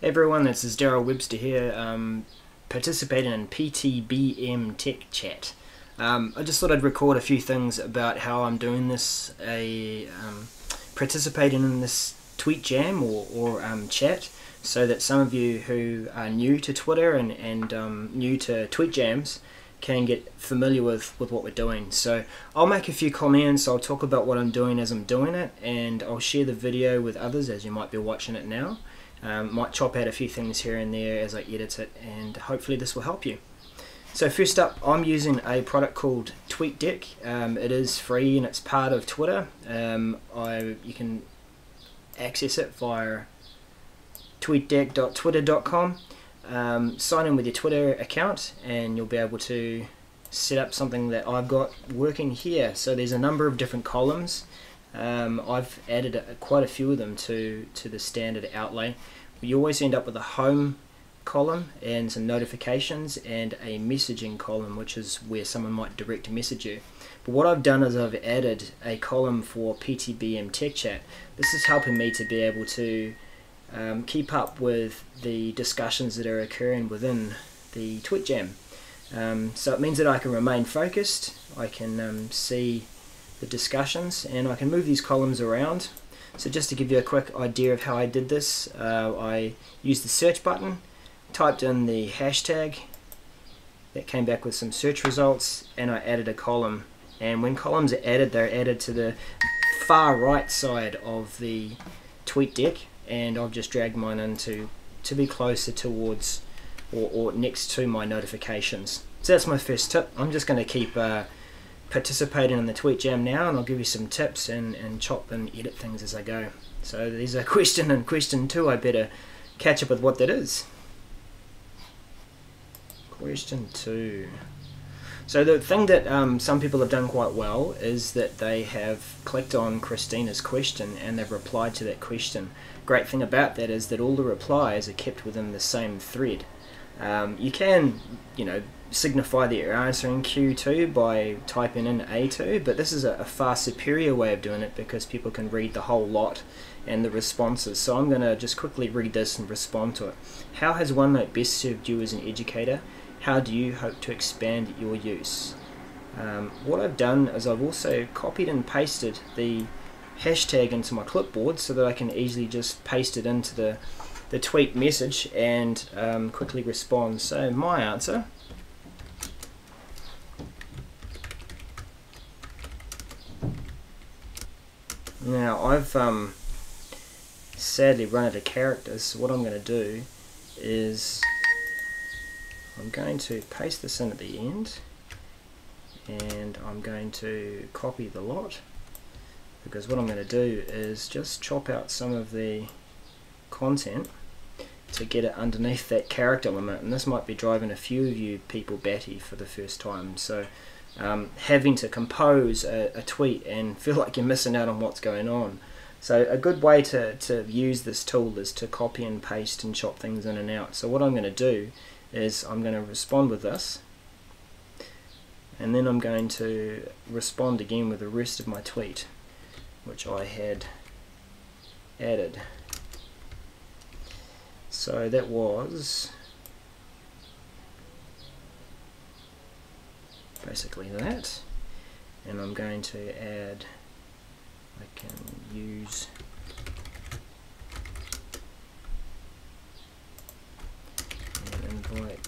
Hey everyone, this is Daryl Webster here, participating in PTBM Tech Chat. I just thought I'd record a few things about how I'm doing this, participating in this TweetJam or chat, so that some of you who are new to Twitter and new to TweetJams can get familiar with what we're doing. So I'll make a few comments, I'll talk about what I'm doing as I'm doing it, and I'll share the video with others as you might be watching it now. Might chop out a few things here and there as I edit it, and hopefully this will help you. So first up, I'm using a product called TweetDeck. It is free and it's part of Twitter. You can access it via tweetdeck.twitter.com. Sign in with your Twitter account and you'll be able to set up something that I've got working here. So there's a number of different columns. I've added quite a few of them to the standard outlay. You always end up with a home column and some notifications and a messaging column, which is where someone might direct message you. But what I've done is I've added a column for PTBM Tech Chat. This is helping me to be able to keep up with the discussions that are occurring within the TweetJam. So it means that I can remain focused, I can see the discussions, and I can move these columns around. So just to give you a quick idea of how I did this, I used the search button, typed in the hashtag, that came back with some search results, and I added a column. And when columns are added, they're added to the far right side of the TweetDeck, and I've just dragged mine in to be closer towards or next to my notifications. So that's my first tip. I'm just going to keep participating in the TweetJam now, and I'll give you some tips and chop and edit things as I go. So there's a question in question 2. I better catch up with what that is. Question 2. So the thing that some people have done quite well is that they have clicked on Christina's question and they've replied to that question. Great thing about that is that all the replies are kept within the same thread. You can, signify that you're answering Q2 by typing in A2, but this is a far superior way of doing it because people can read the whole lot and the responses. So I'm going to just quickly read this and respond to it. How has OneNote best served you as an educator? How do you hope to expand your use? What I've done is I've also copied and pasted the hashtag into my clipboard so that I can easily just paste it into the tweet message and quickly respond. So my answer, now I've sadly run out of characters, so what I'm going to do is I'm going to paste this in at the end, and I'm going to copy the lot, because what I'm going to do is just chop out some of the content to get it underneath that character limit, and this might be driving a few of you people batty for the first time. So having to compose a tweet and feel like you're missing out on what's going on. So a good way to use this tool is to copy and paste and chop things in and out. So what I'm going to do is I'm going to respond with this, and then I'm going to respond again with the rest of my tweet, which I had added. So that was basically that, and I'm going to add, I can use an invite,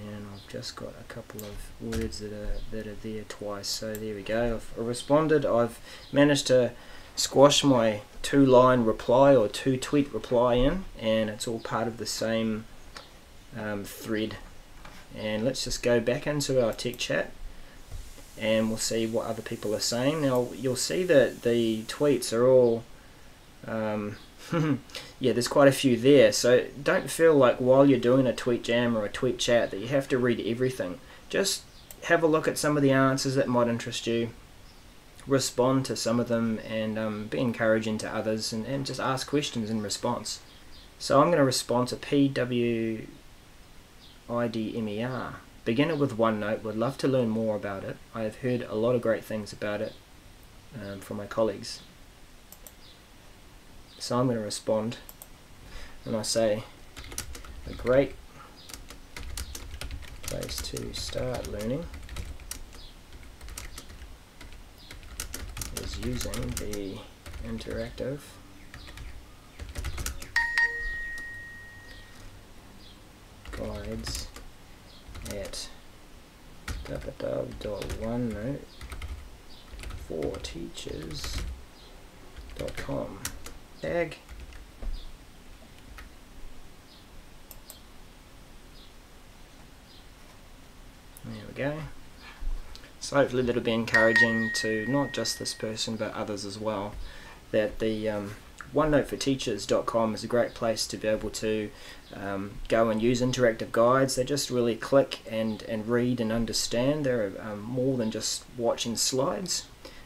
and I've just got a couple of words that are there twice. So there we go. I've responded. I've managed to squash my 2-line reply or 2-tweet reply in, and it's all part of the same thread. And let's just go back into our tech chat and we'll see what other people are saying. Now you'll see that the tweets are all yeah, there's quite a few there, so don't feel like while you're doing a TweetJam or a tweet chat that you have to read everything. Just have a look at some of the answers that might interest you, respond to some of them, and be encouraging to others, and just ask questions in response. So I'm going to respond to PWIDMER. Beginner with OneNote, would love to learn more about it. I have heard a lot of great things about it. from my colleagues. So I'm going to respond, and I say, a great place to start learning is using the interactive guides at www.OneNote4Teachers.com. Tag. There we go. So hopefully that'll be encouraging to not just this person but others as well, that the OneNote4Teachers.com is a great place to be able to go and use interactive guides. They just really click and read and understand. They're more than just watching slides,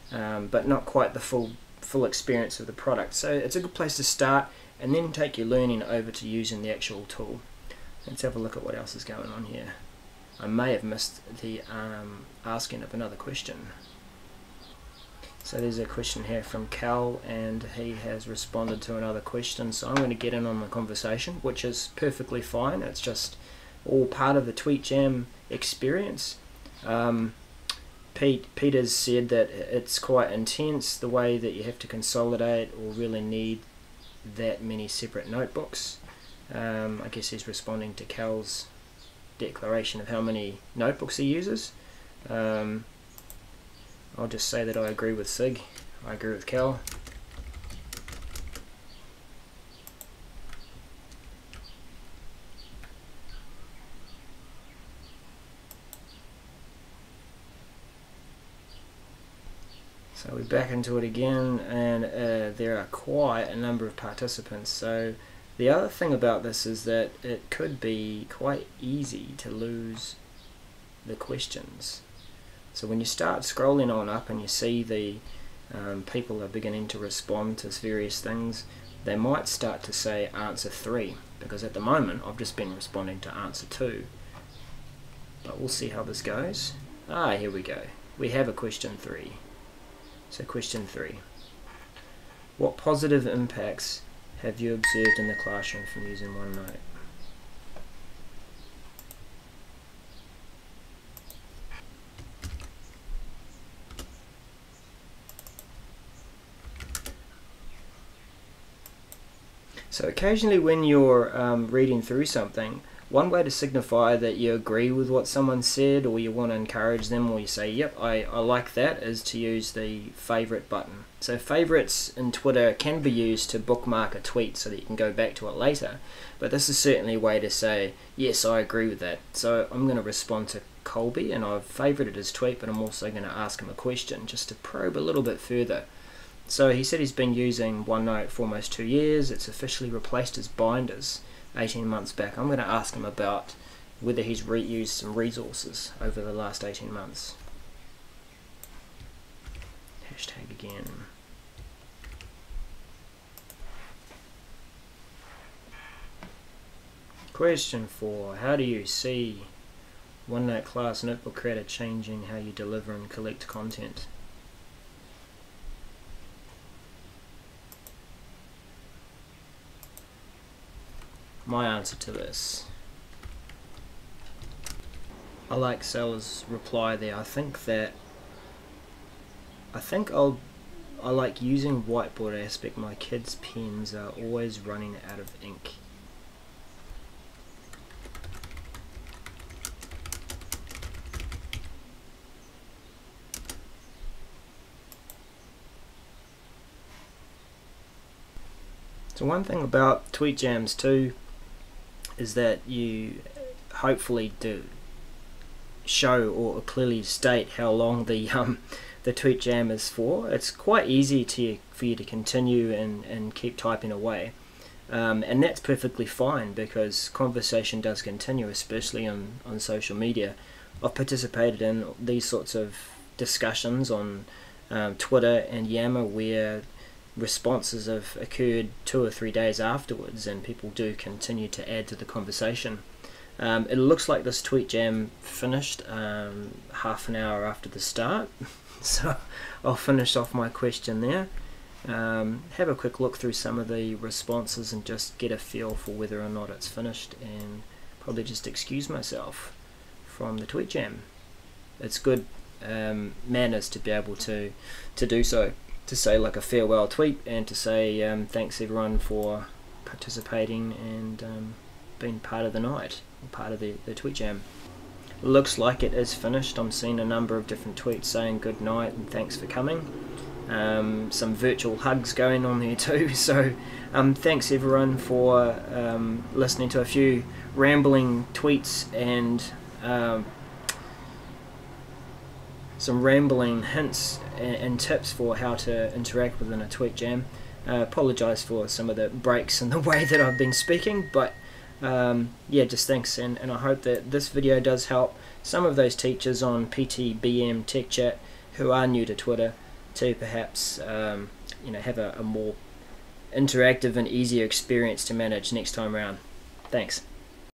but not quite the full experience of the product. So it's a good place to start and then take your learning over to using the actual tool. Let's have a look at what else is going on here. I may have missed the asking of another question. So there's a question here from Cal, and he has responded to another question, so I'm going to get in on the conversation, which is perfectly fine. It's just all part of the TweetJam experience. Peter's said that it's quite intense, the way that you have to consolidate or really need that many separate notebooks. I guess he's responding to Cal's declaration of how many notebooks he uses. I'll just say that I agree with Sig. I agree with Cal. So we're back into it again, and there are quite a number of participants. So the other thing about this is that it could be quite easy to lose the questions. So when you start scrolling on up and you see the people are beginning to respond to various things, they might start to say answer 3, because at the moment I've just been responding to answer 2. But we'll see how this goes. Here we go. We have a question 3. So question 3. What positive impacts have you observed in the classroom from using OneNote? So occasionally when you're reading through something, one way to signify that you agree with what someone said, or you want to encourage them, or you say, yep, I like that, is to use the favorite button. So favorites in Twitter can be used to bookmark a tweet so that you can go back to it later, but this is certainly a way to say, yes, I agree with that. So I'm going to respond to Colby, and I've favorited his tweet, but I'm also going to ask him a question just to probe a little bit further. So he said he's been using OneNote for almost 2 years. It's officially replaced his binders 18 months back. I'm going to ask him about whether he's reused some resources over the last 18 months. Hashtag again. Question 4. How do you see OneNote Class Notebook Creator changing how you deliver and collect content? My answer to this, I like Sal's reply there. I like using whiteboard aspect. My kids' pens are always running out of ink. So one thing about TweetJams too is that you hopefully do show or clearly state how long the TweetJam is for. It's quite easy for you to continue and keep typing away, and that's perfectly fine, because conversation does continue, especially on social media. I've participated in these sorts of discussions on Twitter and Yammer where responses have occurred 2 or 3 days afterwards, and people do continue to add to the conversation. It looks like this TweetJam finished half an hour after the start, so I'll finish off my question there. Have a quick look through some of the responses and just get a feel for whether or not it's finished, and probably just excuse myself from the TweetJam. It's good manners to be able to do so, to say like a farewell tweet and to say thanks everyone for participating and being part of the night, or part of the TweetJam. Looks like it is finished. I'm seeing a number of different tweets saying good night and thanks for coming. Some virtual hugs going on there too, so thanks everyone for listening to a few rambling tweets and some rambling hints and tips for how to interact within a TweetJam. Apologise for some of the breaks in the way that I've been speaking, but yeah, just thanks, and I hope that this video does help some of those teachers on PTBM Tech Chat who are new to Twitter to perhaps you know, have a more interactive and easier experience to manage next time around. Thanks.